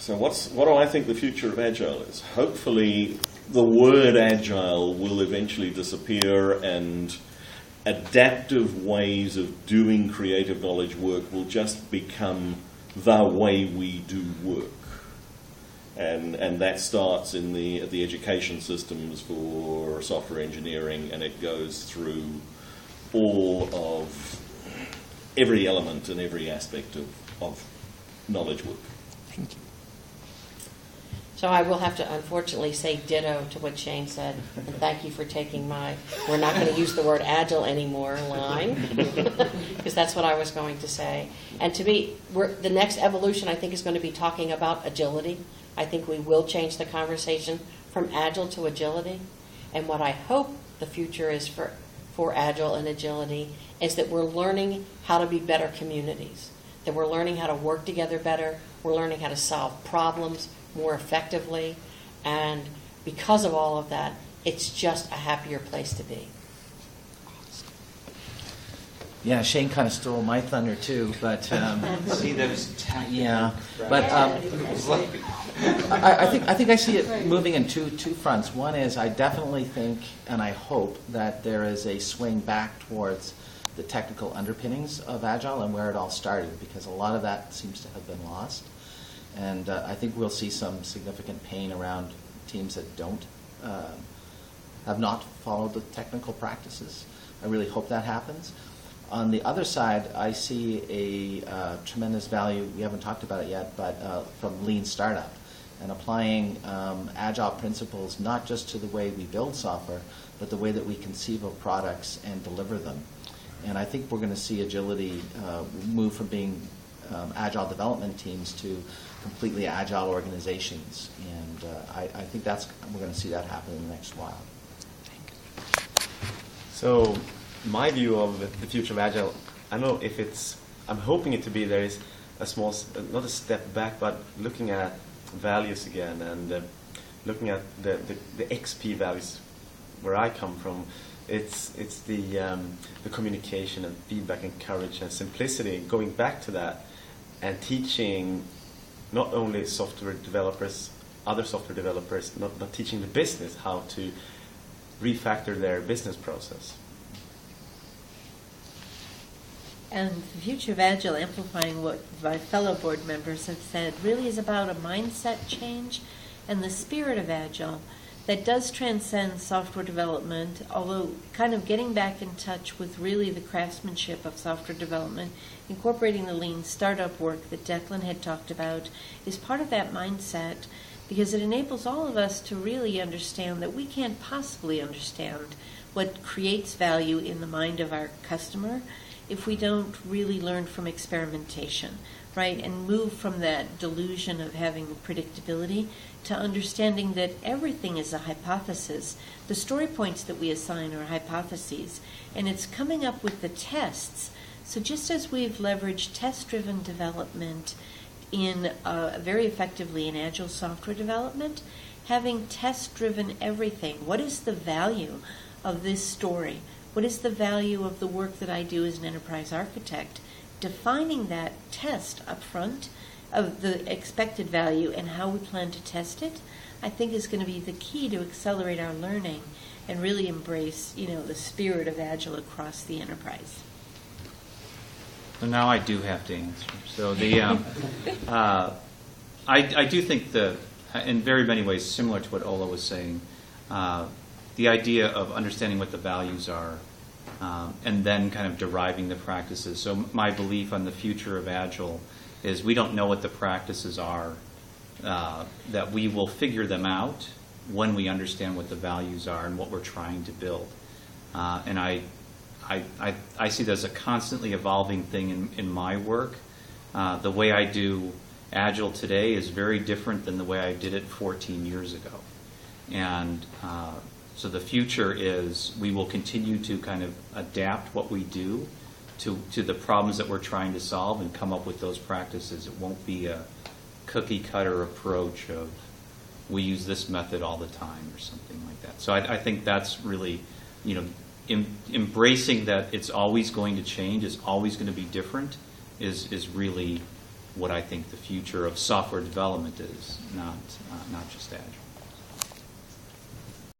So what do I think the future of Agile is? Hopefully the word Agile will eventually disappear and adaptive ways of doing creative knowledge work will just become the way we do work. And that starts in the education systems for software engineering, and it goes through all of every element and every aspect of knowledge work. Thank you. So I will have to unfortunately say ditto to what Shane said, and thank you for taking my, we're not going to use the word agile anymore line, because that's what I was going to say. And to me, the next evolution I think is going to be talking about agility. I think we will change the conversation from agile to agility. And what I hope the future is for agile and agility is that we're learning how to be better communities, that we're learning how to work together better, we're learning how to solve problems more effectively, and because of all of that, it's just a happier place to be. Yeah, Shane kind of stole my thunder too, but see those yeah, but I think I see it moving in two fronts. One is I definitely think and I hope that there is a swing back towards the technical underpinnings of Agile and where it all started, because a lot of that seems to have been lost. And I think we'll see some significant pain around teams that don't have not followed the technical practices. I really hope that happens. On the other side, I see a tremendous value, we haven't talked about it yet, but from lean startup and applying Agile principles not just to the way we build software, but the way that we conceive of products and deliver them. And I think we're going to see agility move from being Agile development teams to completely Agile organizations. And I think we're going to see that happen in the next while. So my view of the future of Agile, I don't know if I'm hoping it to be there is a small, not a step back, but looking at values again and looking at the XP values where I come from. It's the communication and feedback and courage and simplicity, going back to that and teaching not only software developers, other software developers, not teaching the business how to refactor their business process. And the future of Agile, amplifying what my fellow board members have said, really is about a mindset change and the spirit of Agile that does transcend software development, although kind of getting back in touch with really the craftsmanship of software development, incorporating the lean startup work that Declan had talked about, is part of that mindset, because it enables all of us to really understand that we can't possibly understand what creates value in the mind of our customer if we don't really learn from experimentation, right, and move from that delusion of having predictability to understanding that everything is a hypothesis. The story points that we assign are hypotheses, and it's coming up with the tests. So just as we've leveraged test-driven development in very effectively in Agile software development, having test-driven everything. What is the value of this story? What is the value of the work that I do as an enterprise architect? Defining that test up front of the expected value and how we plan to test it, I think is going to be the key to accelerate our learning and really embrace, the spirit of Agile across the enterprise. So now I do have to answer. So I do think in very many ways, similar to what Ola was saying, the idea of understanding what the values are and then kind of deriving the practices. So my belief on the future of Agile is we don't know what the practices are, that we will figure them out when we understand what the values are and what we're trying to build. And I see that as a constantly evolving thing in my work. The way I do Agile today is very different than the way I did it 14 years ago. And so the future is we will continue to kind of adapt what we do to the problems that we're trying to solve and come up with those practices. It won't be a cookie-cutter approach of we use this method all the time or something like that. So I think that's really, embracing that it's always going to change, is always going to be different, is really what I think the future of software development is, not just Agile.